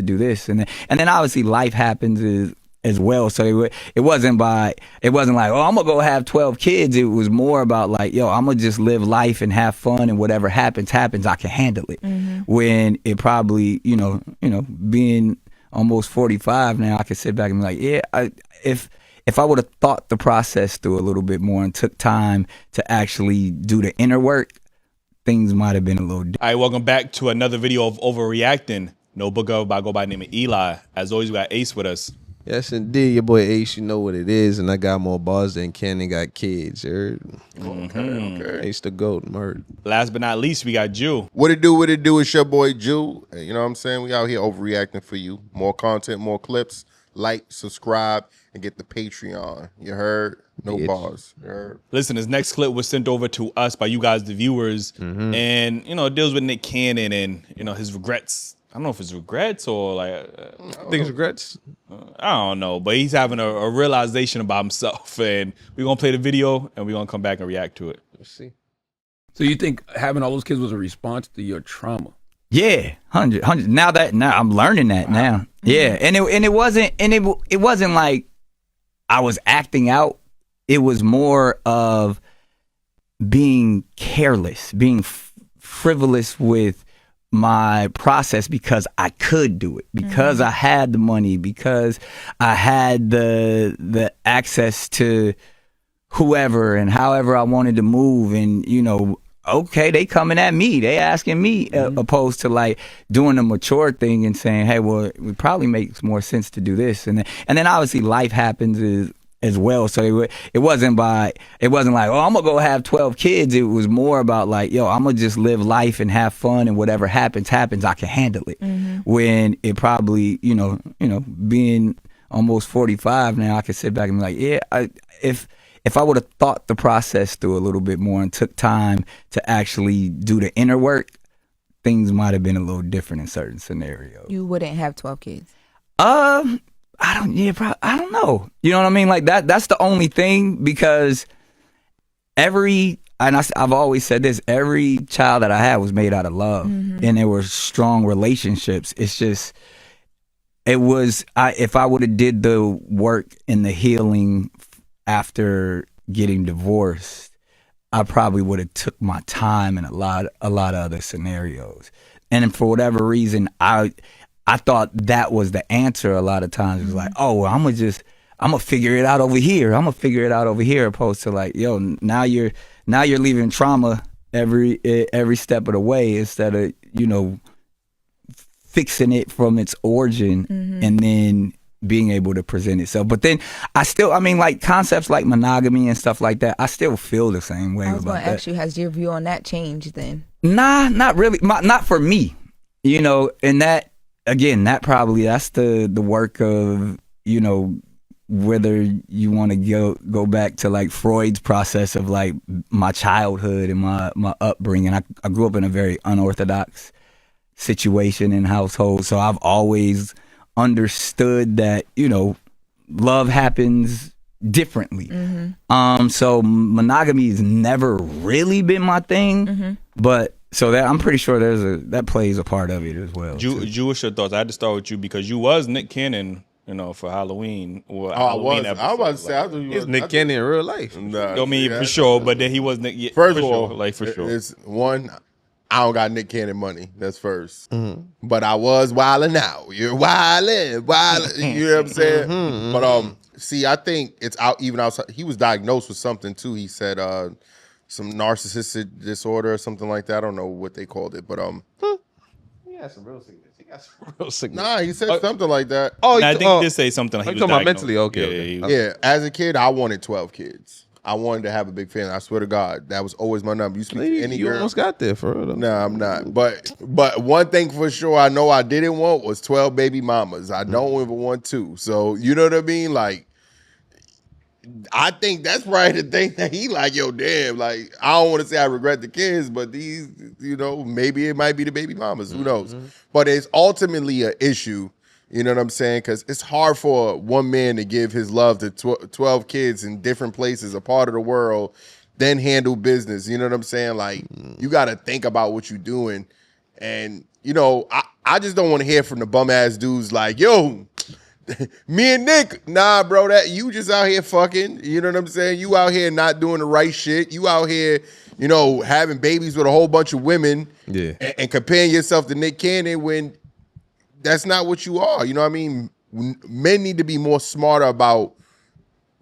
to do this, and then obviously life happens as well. So it wasn't like, oh, I'm gonna go have 12 kids. It was more about like, yo, I'm gonna just live life and have fun, and whatever happens, I can handle it. When it probably, being almost 45 now, I can sit back and be like, yeah, if I would have thought the process through a little bit more and took time to actually do the inner work, things might have been a little different. All right, welcome back to another video of Overreacting. No book of, I go by the name of Eli. As always, we got Ace with us. Yes, indeed. Your boy Ace, you know what it is, and I got more bars than Ken and got kids. You heard? Okay. Ace the GOAT, murder. Last but not least, we got Jew. What it do? It's your boy Jew. You know what I'm saying? We out here overreacting for you. More content, more clips. Like, subscribe, and get the Patreon. You heard? No bars. You heard? Listen, this next clip was sent over to us by you guys, the viewers, and it deals with Nick Cannon and his regrets. I don't know if it's regrets or like. I think it's regrets. I don't know, but he's having a realization about himself, and we're gonna play the video and we're gonna come back and react to it. Let's see. So you think having all those kids was a response to your trauma? Yeah, 100. Now I'm learning that now. Yeah, and it wasn't like I was acting out. It was more of being careless, being frivolous with my process because I could do it, because I had the money, because I had the access to whoever and however I wanted to move, and okay, they coming at me, they asking me, opposed to like doing a mature thing and saying, hey, well, it probably makes more sense to do this, and then obviously life happens as well. So it wasn't like, oh, I'm gonna go have 12 kids. It was more about like, yo, I'm gonna just live life and have fun, and whatever happens, I can handle it. When it probably, being almost 45 now, I can sit back and be like, yeah, if I would have thought the process through a little bit more and took time to actually do the inner work, things might have been a little different in certain scenarios. You wouldn't have 12 kids. I don't know. You know what I mean? Like that's the only thing, because I've always said this, every child that I had was made out of love, and there were strong relationships. It's just, if I would have did the work and the healing after getting divorced, I probably would have took my time in a lot of other scenarios. And for whatever reason, I thought that was the answer a lot of times. It was like, oh, well, I'm gonna figure it out over here. Opposed to like, yo, now you're leaving trauma every step of the way, instead of, fixing it from its origin and then being able to present itself. But then like concepts like monogamy and stuff like that, I still feel the same way about that. I was going to ask you, has your view on that changed then? Nah, not really. Not for me, and that, again, that's the work of, whether you want to go back to like Freud's process of like my childhood and my upbringing. I grew up in a very unorthodox situation and household, so I've always understood that, love happens differently. So monogamy has never really been my thing, but so that I'm pretty sure that plays a part of it as well. Jewish thoughts. I had to start with you because you was Nick Cannon, for Halloween. Or Halloween episode. I was about to say, I thought you was Nick Cannon in real life. Nah, don't mean for sure, but then he was Nick. First of all, for sure. It's one. I don't got Nick Cannon money. That's first. But I was wilding out. You're wilding. You know what I'm saying? But see, I think it's out even outside. He was diagnosed with something too. He said some narcissistic disorder or something like that. I don't know what they called it, but He got some real sickness. Nah, he said something like that. I think he did say something like he was talking about diagnosed. mentally. Okay. Yeah, as a kid, I wanted 12 kids. I wanted to have a big family. I swear to God, that was always my number. You speak to any you girl. almost got there for real. Though. No, I'm not. But one thing for sure, I know I didn't want was 12 baby mamas. I don't even want 2. So you know what I mean? Like, I think that's probably the thing that he like, yo, damn, like, I don't want to say I regret the kids, but these, maybe it might be the baby mamas. Who knows? But it's ultimately an issue. You know what I'm saying? Because it's hard for one man to give his love to 12 kids in different places, a part of the world, then handle business. You know what I'm saying? Like, you got to think about what you're doing. And, I just don't want to hear from the bum ass dudes like, yo, me and Nick, nah, bro, that you just out here fucking. You know what I'm saying? You out here not doing the right shit. You out here, you know, having babies with a whole bunch of women. Yeah. And comparing yourself to Nick Cannon when that's not what you are. You know what I mean? Men need to be more smarter about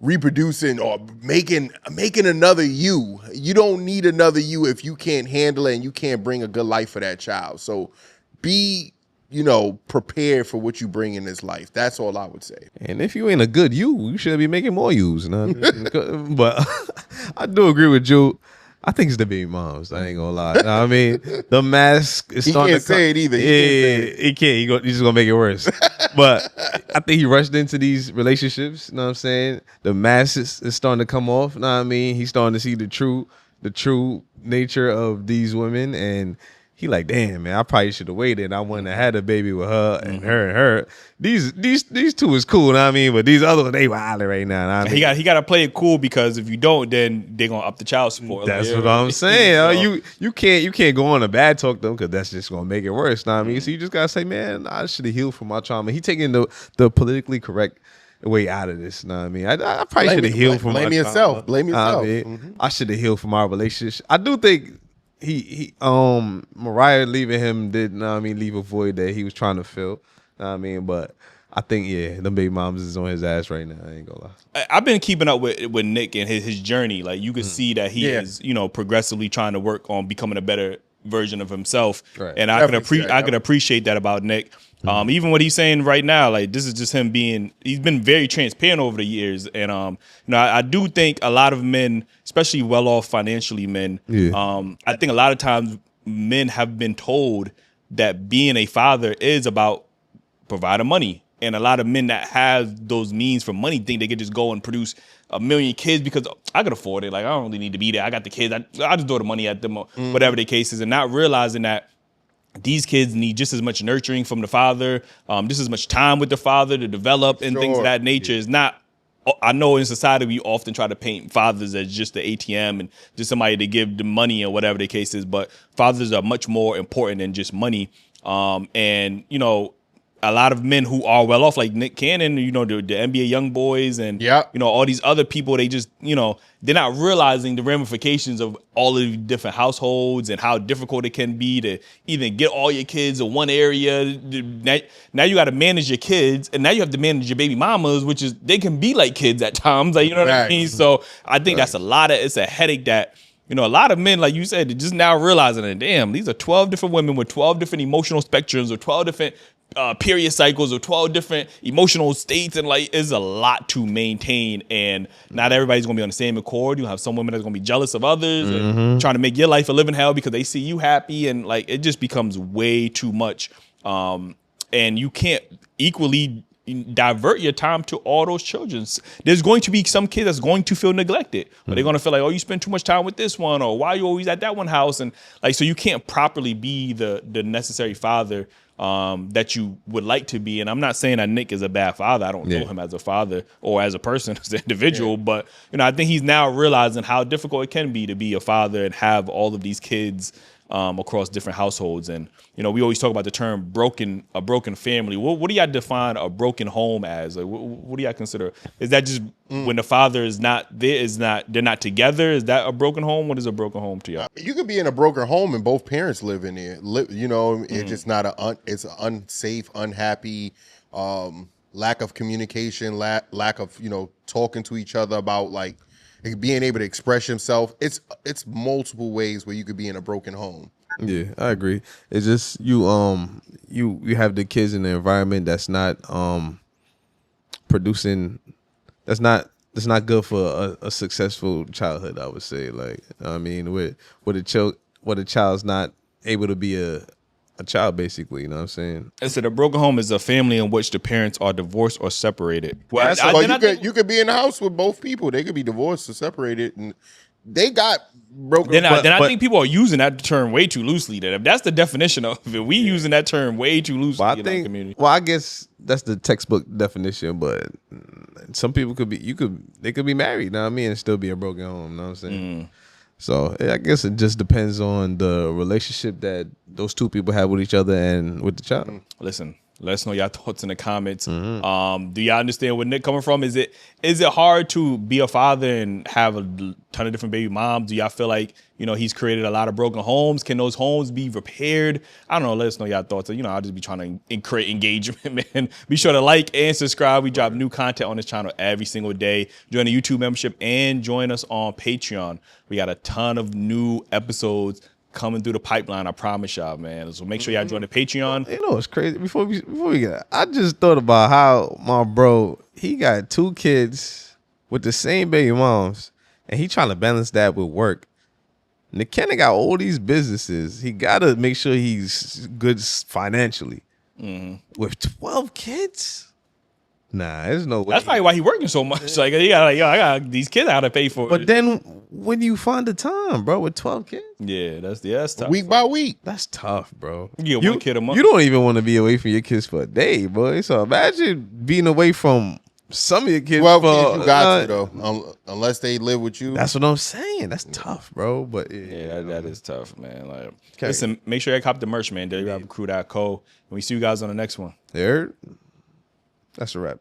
reproducing or making another you. You don't need another you if you can't handle it and you can't bring a good life for that child. So be, you know, prepared for what you bring in this life. That's all I would say. And if you ain't a good you should be making more yous. You know? But I do agree with you. I think it's the baby moms. I ain't gonna lie. You know what I mean, the mask is starting to say it either. He can't. He's just gonna make it worse. But I think he rushed into these relationships. You know what I'm saying? The mask is starting to come off. You know what I mean? He's starting to see the true nature of these women, and he like, damn, man, I probably should have waited. I wouldn't have had a baby with her and her. These two is cool, you know what I mean? But these other, they wildin' right now. You know what I mean? He got to play it cool, because if you don't, then they're gonna up the child support. That's like, what I'm saying. So, You can't go on a bad talk them, because that's just gonna make it worse. You know what I mean? So you just gotta say, man, I should have healed from my trauma. He taking the politically correct way out of this. You know what I mean? I probably should have healed from my trauma. Blame yourself. I should have healed from our relationship. I do think he Mariah leaving him did, you know what I mean, leave a void that he was trying to fill. You know what I mean? But I think, yeah, them baby moms is on his ass right now. I ain't gonna lie. I've been keeping up with Nick and his journey. Like, you can see that he is, you know, progressively trying to work on becoming a better version of himself. Right. And I can appreciate that about Nick. Even what he's saying right now, like, this is just him he's been very transparent over the years. And, you know, I do think a lot of men, especially well-off financially men, I think a lot of times men have been told that being a father is about providing money. And a lot of men that have those means for money think they could just go and produce 1 million kids because I could afford it. Like, I don't really need to be there. I got the kids. I just throw the money at them, or whatever the case is, and not realizing that these kids need just as much nurturing from the father, just as much time with the father to develop and things of that nature. Is not. I know in society we often try to paint fathers as just the ATM and just somebody to give the money or whatever the case is, but fathers are much more important than just money. And you know, a lot of men who are well off, like Nick Cannon, you know, the NBA young boys and, you know, all these other people, they just, you know, they're not realizing the ramifications of all of the different households and how difficult it can be to even get all your kids in one area. Now you got to manage your kids, and now you have to manage your baby mamas, which is, they can be like kids at times. Like, you know what I mean? So I think that's it's a headache that, you know, a lot of men, like you said, just now realizing that, damn, these are 12 different women with 12 different emotional spectrums, or 12 different period cycles, or 12 different emotional states, and like, it's a lot to maintain, and not everybody's gonna be on the same accord. You'll have some women that's gonna be jealous of others and trying to make your life a living hell because they see you happy, and like, it just becomes way too much. And you can't equally divert your time to all those children. There's going to be some kids that's going to feel neglected, but they're going to feel like, oh, you spend too much time with this one, or why are you always at that one house? And like, so you can't properly be the necessary father that you would like to be. And I'm not saying that Nick is a bad father. I don't know him as a father or as a person, as an individual, but you know, I think he's now realizing how difficult it can be to be a father and have all of these kids across different households. And you know, we always talk about the term a broken family. What do y'all define a broken home as? Like, what do y'all consider? Is that just when the father is not there, they're not together? Is that a broken home? What is a broken home to y'all? You could be in a broken home and both parents live in it. You know, it's just not it's an unsafe, unhappy, lack of communication, lack of, you know, talking to each other about like being able to express himself. It's multiple ways where you could be in a broken home. Yeah, I agree. It's just you have the kids in the environment that's not producing, that's not good for a successful childhood, I would say. Like, I mean, where the child's not able to be a child, basically, you know what I'm saying? I said a broken home is a family in which the parents are divorced or separated. Well, you could be in a house with both people. They could be divorced or separated, and they got broken. Then I think people are using that term way too loosely. Then if that's the definition of it, we using that term way too loosely in our community. Well, I guess that's the textbook definition, but some people they could be married, you know what I mean, and still be a broken home, you know what I'm saying? So I guess it just depends on the relationship that those two people have with each other and with the child. Listen, let us know your thoughts in the comments. Do y'all understand where Nick coming from? Is it hard to be a father and have a ton of different baby moms? Do y'all feel like, he's created a lot of broken homes? Can those homes be repaired? I don't know. Let us know your thoughts. I'll just be trying to create engagement, man. Be sure to like and subscribe. We drop new content on this channel every single day. Join the YouTube membership and join us on Patreon. We got a ton of new episodes coming through the pipeline, I promise y'all, man. So make sure y'all join the Patreon. It's crazy. Before we get, I just thought about how my bro, he got 2 kids with the same baby moms, and he trying to balance that with work. McKenna got all these businesses. He got to make sure he's good financially. With 12 kids. Nah, there's no way. That's probably why he working so much. Like, I got these kids I gotta pay for. But then when you find the time, bro, with 12 kids, that's tough. Week by week. that's tough, bro. You get one kid a month. You don't even want to be away from your kids for a day, boy. So imagine being away from some of your kids. 12 kids you got to, though. Unless they live with you. That's what I'm saying. That's tough, bro. But that is tough, man. Like, listen, make sure you cop the merch, man. Dailyrapupcrew.co. And we see you guys on the next one. There. That's a wrap.